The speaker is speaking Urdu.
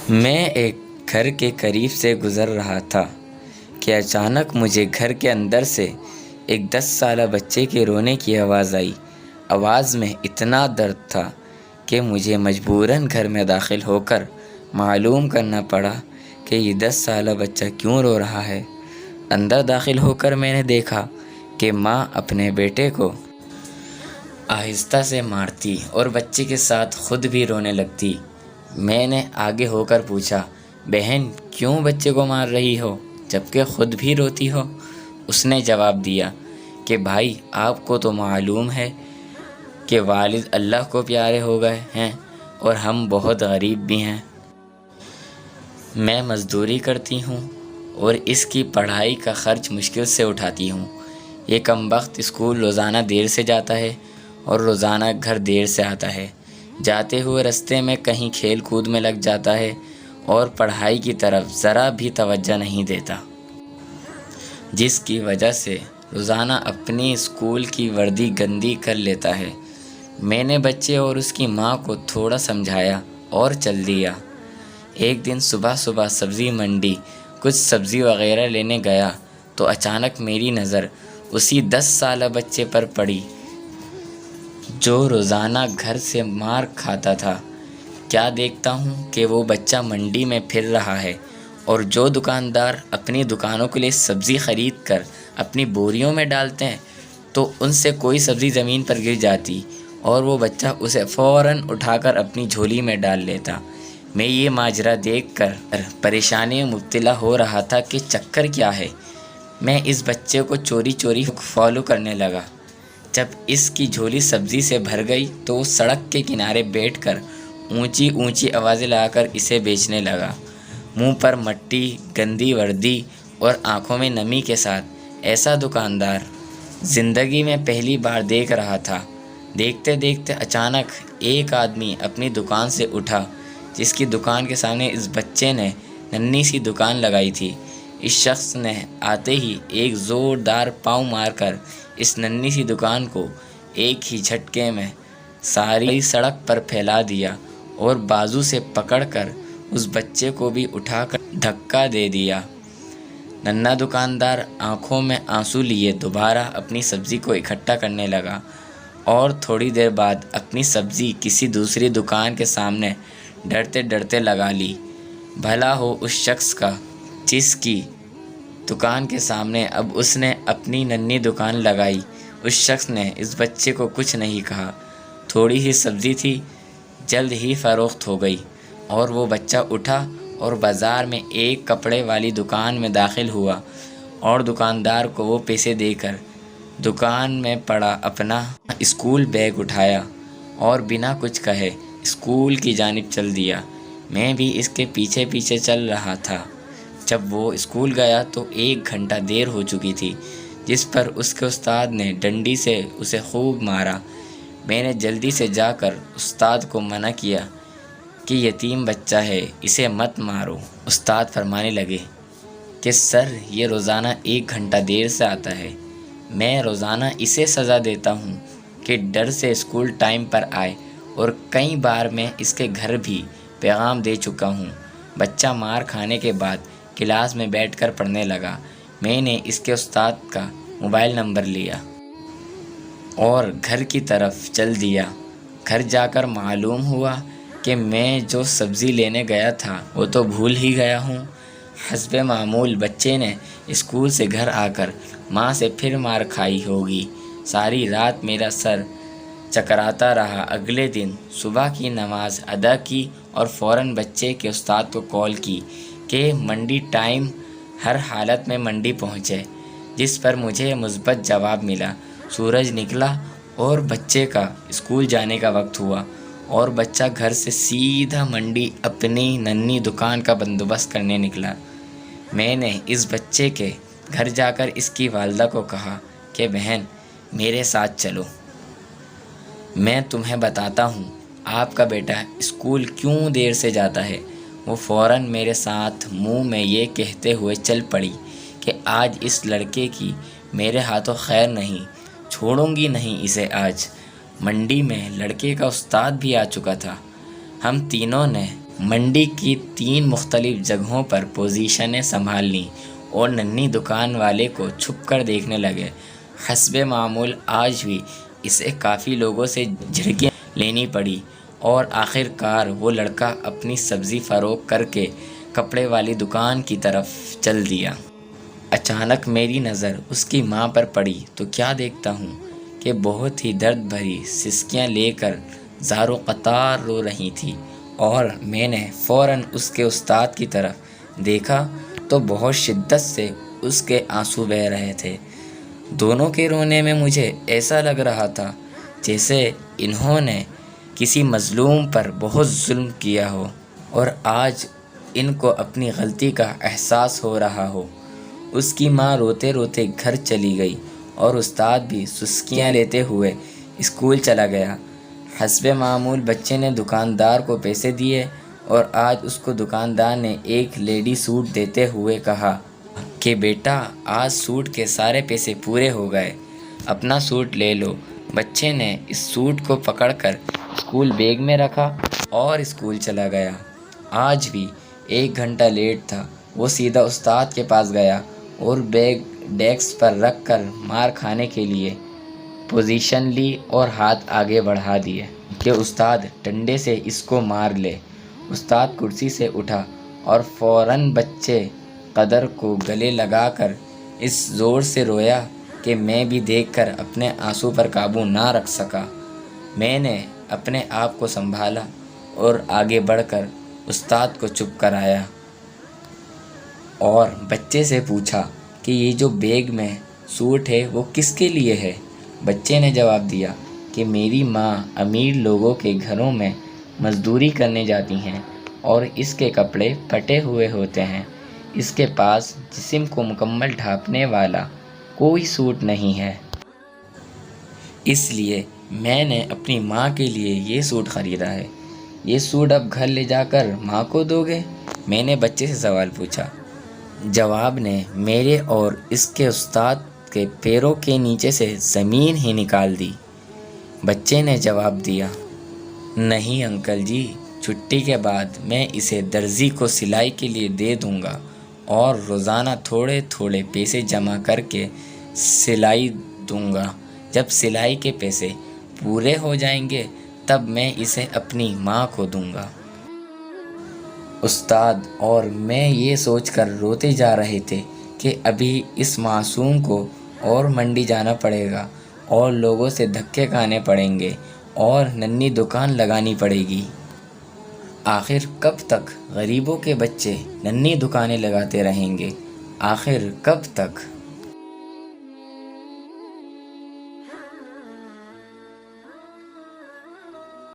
میں ایک گھر کے قریب سے گزر رہا تھا کہ اچانک مجھے گھر کے اندر سے ایک 10 سالہ بچے کے رونے کی آواز آئی۔ آواز میں اتنا درد تھا کہ مجھے مجبوراً گھر میں داخل ہو کر معلوم کرنا پڑا کہ یہ 10 سالہ بچہ کیوں رو رہا ہے۔ اندر داخل ہو کر میں نے دیکھا کہ ماں اپنے بیٹے کو آہستہ سے مارتی اور بچے کے ساتھ خود بھی رونے لگتی۔ میں نے آگے ہو کر پوچھا، بہن کیوں بچے کو مار رہی ہو جبکہ خود بھی روتی ہو؟ اس نے جواب دیا کہ بھائی آپ کو تو معلوم ہے کہ والد اللہ کو پیارے ہو گئے ہیں اور ہم بہت غریب بھی ہیں۔ میں مزدوری کرتی ہوں اور اس کی پڑھائی کا خرچ مشکل سے اٹھاتی ہوں۔ یہ کمبخت اسکول روزانہ دیر سے جاتا ہے اور روزانہ گھر دیر سے آتا ہے۔ جاتے ہوئے رستے میں کہیں کھیل کود میں لگ جاتا ہے اور پڑھائی کی طرف ذرا بھی توجہ نہیں دیتا، جس کی وجہ سے روزانہ اپنی اسکول کی وردی گندی کر لیتا ہے۔ میں نے بچے اور اس کی ماں کو تھوڑا سمجھایا اور چل دیا۔ ایک دن صبح سبزی منڈی کچھ سبزی وغیرہ لینے گیا تو اچانک میری نظر اسی 10 سالہ بچے پر پڑی جو روزانہ گھر سے مار کھاتا تھا۔ کیا دیکھتا ہوں کہ وہ بچہ منڈی میں پھر رہا ہے اور جو دکاندار اپنی دکانوں کے لیے سبزی خرید کر اپنی بوریوں میں ڈالتے ہیں تو ان سے کوئی سبزی زمین پر گر جاتی اور وہ بچہ اسے فوراً اٹھا کر اپنی جھولی میں ڈال لیتا۔ میں یہ ماجرا دیکھ کر پریشانی میں مبتلا ہو رہا تھا کہ چکر کیا ہے۔ میں اس بچے کو چوری فالو کرنے لگا۔ جب اس کی جھولی سبزی سے بھر گئی تو وہ سڑک کے کنارے بیٹھ کر اونچی آوازیں لگا کر اسے بیچنے لگا۔ منہ پر مٹی، گندی وردی اور آنکھوں میں نمی کے ساتھ ایسا دکاندار زندگی میں پہلی بار دیکھ رہا تھا۔ دیکھتے دیکھتے اچانک ایک آدمی اپنی دکان سے اٹھا جس کی دکان کے سامنے اس بچے نے ننھی سی دکان لگائی تھی۔ اس شخص نے آتے ہی ایک زوردار پاؤں مار کر اس ننھی سی دکان کو ایک ہی جھٹکے میں ساری سڑک پر پھیلا دیا اور بازو سے پکڑ کر اس بچے کو بھی اٹھا کر دھکا دے دیا۔ ننھا دکاندار آنکھوں میں آنسو لیے دوبارہ اپنی سبزی کو اکٹھا کرنے لگا اور تھوڑی دیر بعد اپنی سبزی کسی دوسری دکان کے سامنے ڈرتے ڈرتے لگا لی۔ بھلا ہو اس شخص کا جس کی دکان کے سامنے اب اس نے اپنی ننھی دکان لگائی۔ اس شخص نے اس بچے کو کچھ نہیں کہا۔ تھوڑی ہی سبزی تھی، جلد ہی فروخت ہو گئی اور وہ بچہ اٹھا اور بازار میں ایک کپڑے والی دکان میں داخل ہوا اور دکاندار کو وہ پیسے دے کر دکان میں پڑا اپنا اسکول بیگ اٹھایا اور بنا کچھ کہے اسکول کی جانب چل دیا۔ میں بھی اس کے پیچھے پیچھے چل رہا تھا۔ جب وہ اسکول گیا تو 1 گھنٹہ دیر ہو چکی تھی، جس پر اس کے استاد نے ڈنڈی سے اسے خوب مارا۔ میں نے جلدی سے جا کر استاد کو منع کیا کہ یتیم بچہ ہے، اسے مت مارو۔ استاد فرمانے لگے کہ سر یہ روزانہ 1 گھنٹہ دیر سے آتا ہے، میں روزانہ اسے سزا دیتا ہوں کہ ڈر سے اسکول ٹائم پر آئے اور کئی بار میں اس کے گھر بھی پیغام دے چکا ہوں۔ بچہ مار کھانے کے بعد کلاس میں بیٹھ کر پڑھنے لگا۔ میں نے اس کے استاد کا موبائل نمبر لیا اور گھر کی طرف چل دیا۔ گھر جا کر معلوم ہوا کہ میں جو سبزی لینے گیا تھا وہ تو بھول ہی گیا ہوں۔ حسب معمول بچے نے اسکول سے گھر آ کر ماں سے پھر مار کھائی ہوگی۔ ساری رات میرا سر چکراتا رہا۔ اگلے دن صبح کی نماز ادا کی اور فوراً بچے کے استاد کو کال کی کہ منڈی ٹائم ہر حالت میں منڈی پہنچے، جس پر مجھے مثبت جواب ملا۔ سورج نکلا اور بچے کا اسکول جانے کا وقت ہوا اور بچہ گھر سے سیدھا منڈی اپنی ننھی دکان کا بندوبست کرنے نکلا۔ میں نے اس بچے کے گھر جا کر اس کی والدہ کو کہا کہ بہن میرے ساتھ چلو، میں تمہیں بتاتا ہوں آپ کا بیٹا اسکول کیوں دیر سے جاتا ہے۔ وہ فوراً میرے ساتھ منہ میں یہ کہتے ہوئے چل پڑی کہ آج اس لڑکے کی میرے ہاتھوں خیر نہیں، چھوڑوں گی نہیں اسے آج۔ منڈی میں لڑکے کا استاد بھی آ چکا تھا۔ ہم تینوں نے منڈی کی 3 مختلف جگہوں پر پوزیشنیں سنبھال لیں اور ننھی دکان والے کو چھپ کر دیکھنے لگے۔ حسب معمول آج بھی اسے کافی لوگوں سے جھڑکیاں لینی پڑی اور آخر کار وہ لڑکا اپنی سبزی فروخت کر کے کپڑے والی دکان کی طرف چل دیا۔ اچانک میری نظر اس کی ماں پر پڑی تو کیا دیکھتا ہوں کہ بہت ہی درد بھری سسکیاں لے کر زار و قطار رو رہی تھی، اور میں نے فوراً اس کے استاد کی طرف دیکھا تو بہت شدت سے اس کے آنسو بہہ رہے تھے۔ دونوں کے رونے میں مجھے ایسا لگ رہا تھا جیسے انہوں نے کسی مظلوم پر بہت ظلم کیا ہو اور آج ان کو اپنی غلطی کا احساس ہو رہا ہو۔ اس کی ماں روتے روتے گھر چلی گئی اور استاد بھی سسکیاں لیتے ہوئے اسکول چلا گیا۔ حسب معمول بچے نے دکاندار کو پیسے دیے اور آج اس کو دکاندار نے ایک لیڈی سوٹ دیتے ہوئے کہا کہ بیٹا آج سوٹ کے سارے پیسے پورے ہو گئے، اپنا سوٹ لے لو۔ بچے نے اس سوٹ کو پکڑ کر اسکول بیگ میں رکھا اور اسکول چلا گیا۔ آج بھی 1 گھنٹہ لیٹ تھا۔ وہ سیدھا استاد کے پاس گیا اور بیگ ڈیسک پر رکھ کر مار کھانے کے لیے پوزیشن لی اور ہاتھ آگے بڑھا دیے کہ استاد ڈنڈے سے اس کو مار لے۔ استاد کرسی سے اٹھا اور فوراً بچے قدر کو گلے لگا کر اس زور سے رویا کہ میں بھی دیکھ کر اپنے آنسو پر قابو نہ رکھ سکا۔ میں نے اپنے آپ کو سنبھالا اور آگے بڑھ کر استاد کو چپ کرایا اور بچے سے پوچھا کہ یہ جو بیگ میں سوٹ ہے وہ کس کے لیے ہے؟ بچے نے جواب دیا کہ میری ماں امیر لوگوں کے گھروں میں مزدوری کرنے جاتی ہیں اور اس کے کپڑے پھٹے ہوئے ہوتے ہیں۔ اس کے پاس جسم کو مکمل ڈھانپنے والا کوئی سوٹ نہیں ہے، اس لیے میں نے اپنی ماں کے لیے یہ سوٹ خریدا ہے۔ یہ سوٹ اب گھر لے جا کر ماں کو دو گے؟ میں نے بچے سے سوال پوچھا۔ جواب نے میرے اور اس کے استاد کے پیروں کے نیچے سے زمین ہی نکال دی۔ بچے نے جواب دیا، نہیں انکل جی، چھٹی کے بعد میں اسے درزی کو سلائی کے لیے دے دوں گا اور روزانہ تھوڑے تھوڑے پیسے جمع کر کے سلائی دوں گا۔ جب سلائی کے پیسے پورے ہو جائیں گے تب میں اسے اپنی ماں کو دوں گا۔ استاد اور میں یہ سوچ کر روتے جا رہے تھے کہ ابھی اس معصوم کو اور منڈی جانا پڑے گا اور لوگوں سے دھکے کھانے پڑیں گے اور ننھی دکان لگانی پڑے گی۔ آخر کب تک غریبوں کے بچے ننھی دکانیں لگاتے رہیں گے؟ آخر کب تک؟